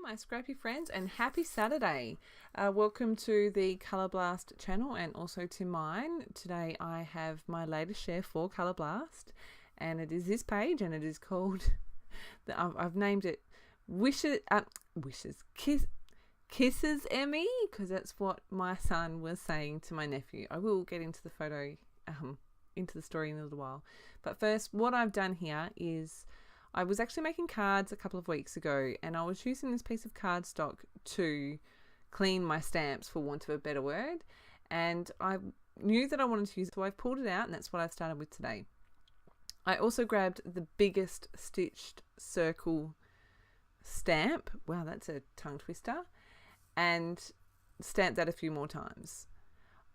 my scrappy friends, and happy Saturday. Welcome to the Colour Blast channel and also to mine. Today I have my latest share for Colour Blast, and it is this page, and it is called, I've named it Kisses Emmy, because that's what my son was saying to my nephew. I will get into the photo, into the story in a little while. But first, what I've done here is I was actually making cards a couple of weeks ago, and I was using this piece of cardstock to clean my stamps, for want of a better word, and I knew that I wanted to use it, so I've pulled it out, and that's what I've started with today. I also grabbed the biggest stitched circle stamp, wow, that's a tongue twister, and stamped that a few more times.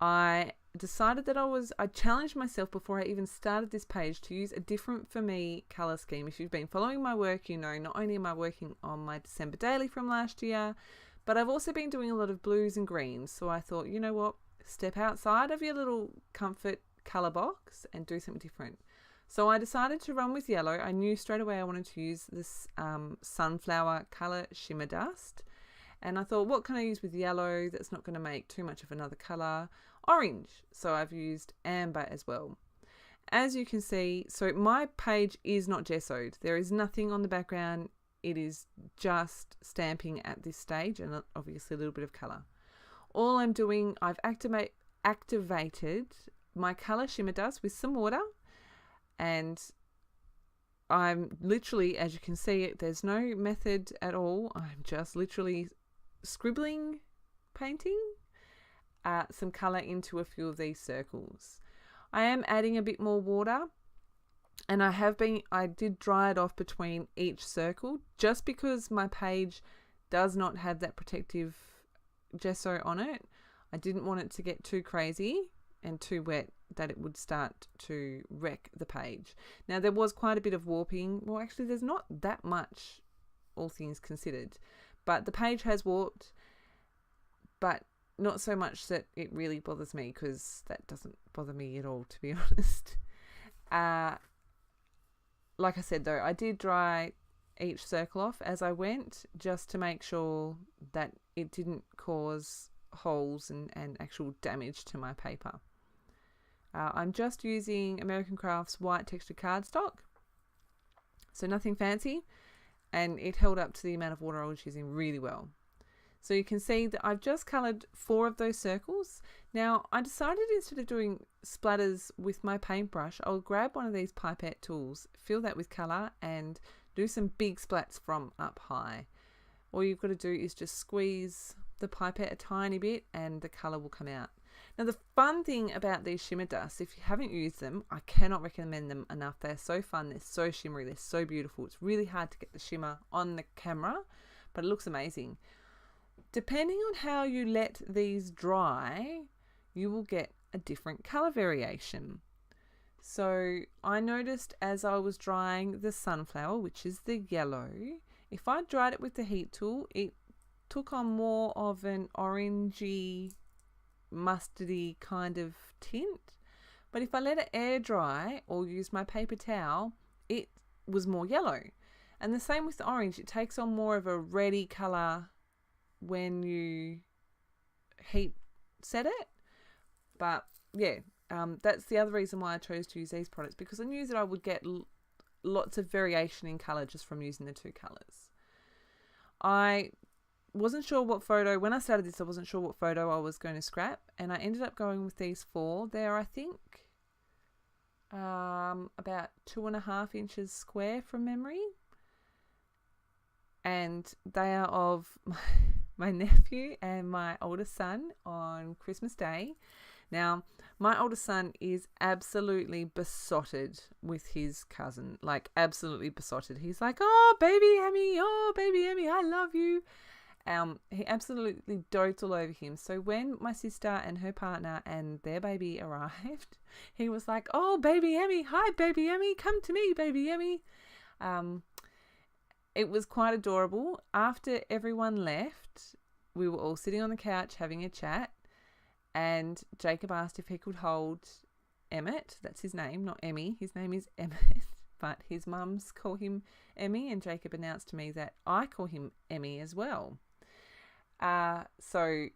I decided that I challenged myself before I even started this page to use a different, for me, colour scheme. If you've been following my work, you know not only am I working on my December daily from last year, but I've also been doing a lot of blues and greens. So I thought, you know what, step outside of your little comfort colour box and do something different. So I decided to run with yellow. I knew straight away I wanted to use this sunflower Colour Shimmer Dust. And I thought, what can I use with yellow that's not going to make too much of another colour? Orange. So I've used amber as well. As you can see, so my page is not gessoed. There is nothing on the background. It is just stamping at this stage, and obviously a little bit of colour. All I'm doing, I've activated my Colour Shimmer Dust with some water, and I'm literally, as you can see, there's no method at all. I'm just literally scribbling, painting some colour into a few of these circles. I am adding a bit more water, and I did dry it off between each circle, just because my page does not have that protective gesso on it. I didn't want it to get too crazy and too wet that it would start to wreck the page. Now, there was quite a bit of warping. Well, actually, there's not that much, all things considered, but the page has warped, but not so much that it really bothers me, because that doesn't bother me at all, to be honest. Like I said, though, I did dry each circle off as I went, just to make sure that it didn't cause holes and actual damage to my paper. I'm just using American Crafts white textured cardstock, so nothing fancy, and it held up to the amount of water I was using really well. So you can see that I've just coloured 4 of those circles. Now, I decided instead of doing splatters with my paintbrush, I'll grab one of these pipette tools, fill that with colour, and do some big splats from up high. All you've got to do is just squeeze the pipette a tiny bit and the colour will come out. Now, the fun thing about these shimmer dusts, if you haven't used them, I cannot recommend them enough. They're so fun, they're so shimmery, they're so beautiful. It's really hard to get the shimmer on the camera, but it looks amazing. Depending on how you let these dry, you will get a different colour variation. So I noticed as I was drying the sunflower, which is the yellow, if I dried it with the heat tool, it took on more of an orangey, mustardy kind of tint. But if I let it air dry or use my paper towel, it was more yellow. And the same with the orange, it takes on more of a reddy colour when you heat set it. But yeah, that's the other reason why I chose to use these products, because I knew that I would get lots of variation in colour just from using the 2 colours. I wasn't sure what photo, when I started this, I wasn't sure what photo I was going to scrap, and I ended up going with these 4. They're, I think, about 2.5 inches square from memory, and they are of my nephew and my oldest son on Christmas Day. Now, my oldest son is absolutely besotted with his cousin, like absolutely besotted. He's like, oh, baby Emmy, I love you. He absolutely dotes all over him. So when my sister and her partner and their baby arrived, he was like, oh, baby Emmy, hi, baby Emmy, come to me, baby Emmy. It was quite adorable. After everyone left, we were all sitting on the couch having a chat, and Jacob asked if he could hold Emmett. That's his name, not Emmy. His name is Emmett. but his mums call him Emmy, and Jacob announced to me that I call him Emmy as well. So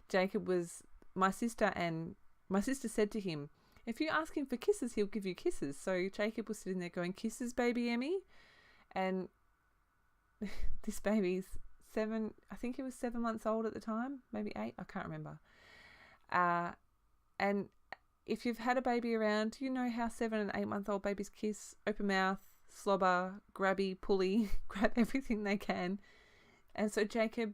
Jacob was my sister, and my sister said to him, if you ask him for kisses, he'll give you kisses. So Jacob was sitting there going, kisses, baby Emmy. And this baby's 7, I think he was 7 months old at the time, maybe 8, I can't remember. And if you've had a baby around, you know how 7 and 8 month old babies kiss, open mouth, slobber, grabby, pulley, grab everything they can. And so Jacob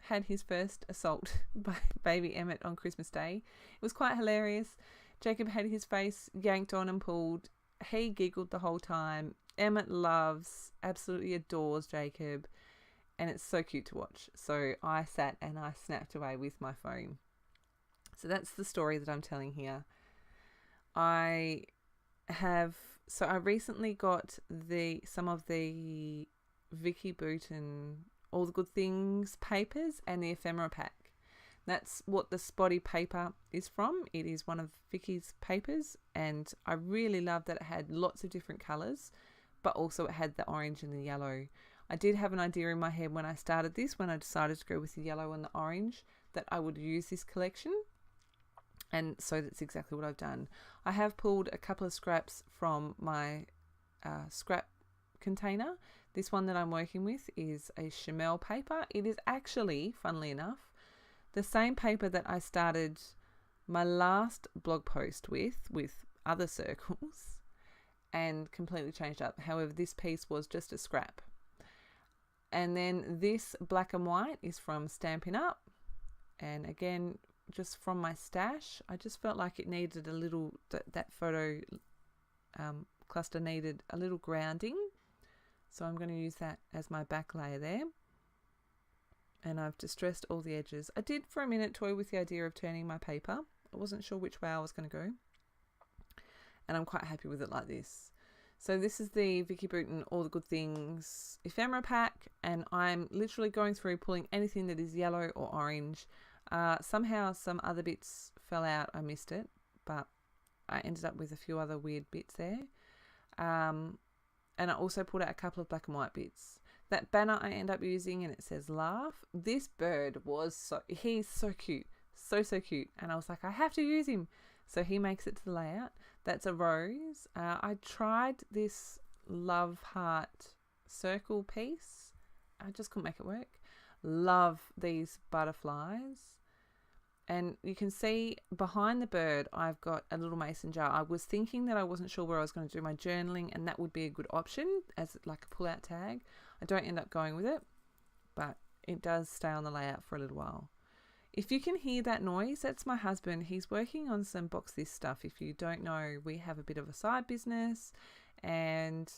had his first assault by baby Emmett on Christmas Day. It was quite hilarious. Jacob had his face yanked on and pulled. He giggled the whole time. Emmett loves, absolutely adores Jacob, and it's so cute to watch. So I sat and I snapped away with my phone. So that's the story that I'm telling here. I recently got some of the Vicky Bouton All the Good Things papers and the ephemera pack. That's what the spotty paper is from. It is one of Vicky's papers, and I really love that it had lots of different colours, but also it had the orange and the yellow. I did have an idea in my head when I started this, when I decided to go with the yellow and the orange, that I would use this collection, and so that's exactly what I've done. I have pulled a couple of scraps from my scrap container. This one that I'm working with is a Chamel paper. It is actually, funnily enough, the same paper that I started my last blog post with other circles, and completely changed up. However, this piece was just a scrap. And then this black and white is from Stampin' Up. And again, just from my stash, I just felt like it needed a little, that photo cluster needed a little grounding. So I'm going to use that as my back layer there. And I've distressed all the edges. I did for a minute toy with the idea of turning my paper. I wasn't sure which way I was going to go. And I'm quite happy with it like this. So this is the Vicky Bouton All the Good Things ephemera pack. And I'm literally going through pulling anything that is yellow or orange. Somehow some other bits fell out. I missed it. But I ended up with a few other weird bits there. And I also pulled out a couple of black and white bits. That banner I end up using, and it says laugh. This bird he's so cute. So cute. And I was like, I have to use him. So he makes it to the layout. That's a rose. I tried this love heart circle piece. I just couldn't make it work. Love these butterflies. And you can see behind the bird, I've got a little mason jar. I was thinking that I wasn't sure where I was going to do my journaling, and that would be a good option as like a pull-out tag. I don't end up going with it, but it does stay on the layout for a little while. If you can hear that noise, that's my husband. He's working on some box this stuff. If you don't know, we have a bit of a side business, and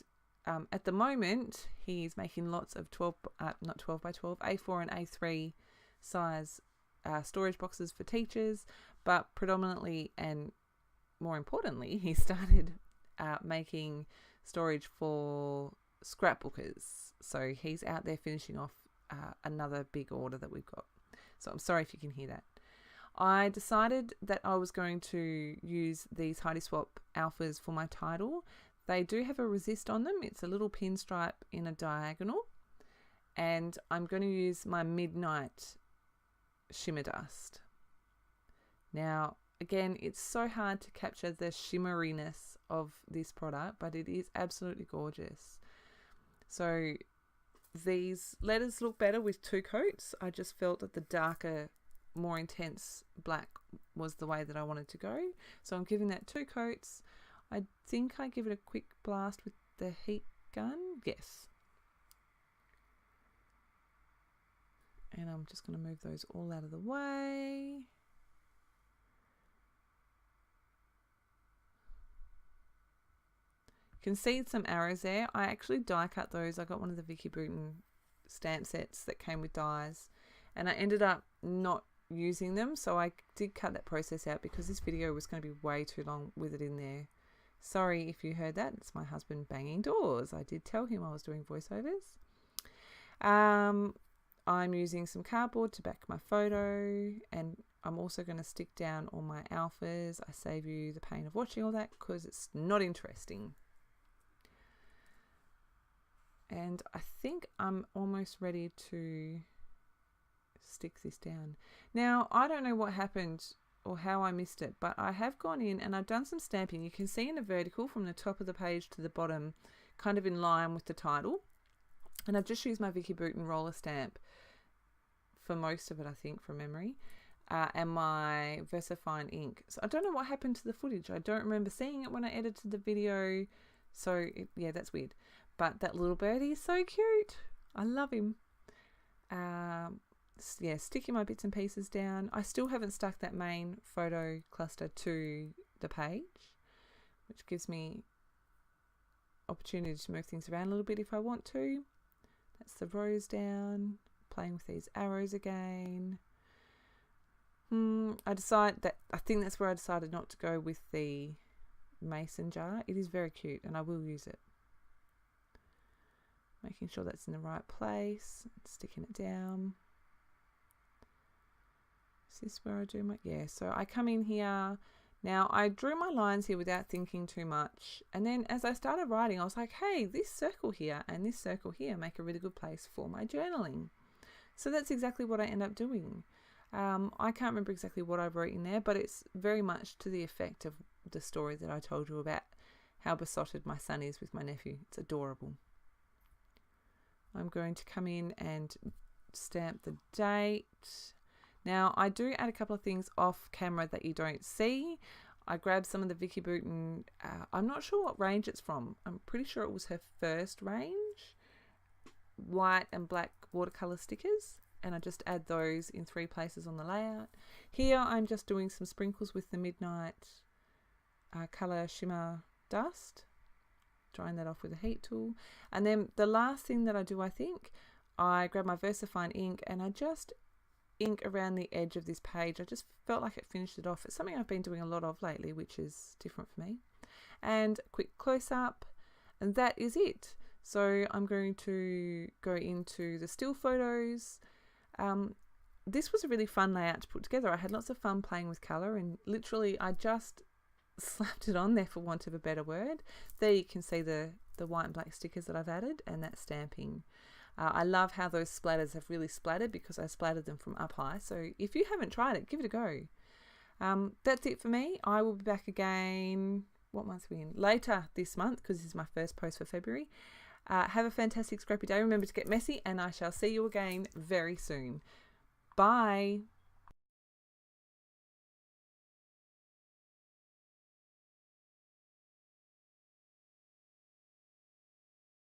at the moment, he's making lots of not 12 by 12, A4 and A3 size storage boxes for teachers, but predominantly and more importantly, he started making storage for scrapbookers. So he's out there finishing off another big order that we've got. So I'm sorry if you can hear that. I decided that I was going to use these Heidi Swap alphas for my title. They do have a resist on them. It's a little pinstripe in a diagonal. And I'm going to use my Midnight Shimmer Dust. Now, again, it's so hard to capture the shimmeriness of this product, but it is absolutely gorgeous. So these letters look better with 2 coats. I just felt that the darker, more intense black was the way that I wanted to go. So I'm giving that 2 coats. I think I give it a quick blast with the heat gun. Yes. And I'm just going to move those all out of the way. You can see some arrows there. I actually die cut those. I got one of the Vicky Bouton stamp sets that came with dies, and I ended up not using them. So I did cut that process out because this video was going to be way too long with it in there. Sorry if you heard that. It's my husband banging doors. I did tell him I was doing voiceovers. I'm using some cardboard to back my photo, and I'm also going to stick down all my alphas. I save you the pain of watching all that because it's not interesting. And I think I'm almost ready to stick this down. Now, I don't know what happened or how I missed it, but I have gone in and I've done some stamping. You can see in a vertical from the top of the page to the bottom, kind of in line with the title. And I've just used my Vicky Boughton roller stamp for most of it, I think, from memory, and my VersaFine ink. So I don't know what happened to the footage. I don't remember seeing it when I edited the video. So yeah, that's weird. But that little birdie is so cute. I love him. Yeah, sticking my bits and pieces down. I still haven't stuck that main photo cluster to the page, which gives me opportunity to move things around a little bit if I want to. That's the rose down, playing with these arrows again. I think that's where I decided not to go with the mason jar. It is very cute and I will use it. Making sure that's in the right place, sticking it down. Is this where I do my, yeah, so I come in here. Now I drew my lines here without thinking too much. And then as I started writing, I was like, hey, this circle here and this circle here make a really good place for my journaling. So that's exactly what I end up doing. I can't remember exactly what I wrote in there, but it's very much to the effect of the story that I told you about how besotted my son is with my nephew. It's adorable. I'm going to come in and stamp the date. Now, I do add a couple of things off camera that you don't see. I grabbed some of the Vicky Boughton, I'm not sure what range it's from. I'm pretty sure it was her first range, white and black watercolor stickers, and I just add those in 3 places on the layout. Here, I'm just doing some sprinkles with the Midnight Colour Shimmer Dust, drying that off with a heat tool. And then the last thing that I do, I think, I grab my VersaFine ink and I just ink around the edge of this page. I just felt like it finished it off. It's something I've been doing a lot of lately, which is different for me. And a quick close up, and that is it. So I'm going to go into the still photos. This was a really fun layout to put together. I had lots of fun playing with colour, and literally I just slapped it on there for want of a better word. There you can see the white and black stickers that I've added and that stamping. I love how those splatters have really splattered because I splattered them from up high. So if you haven't tried it, give it a go. That's it for me. I will be back again, what month are we in? Later this month, because this is my first post for February. Have a fantastic scrappy day. Remember to get messy, and I shall see you again very soon. Bye.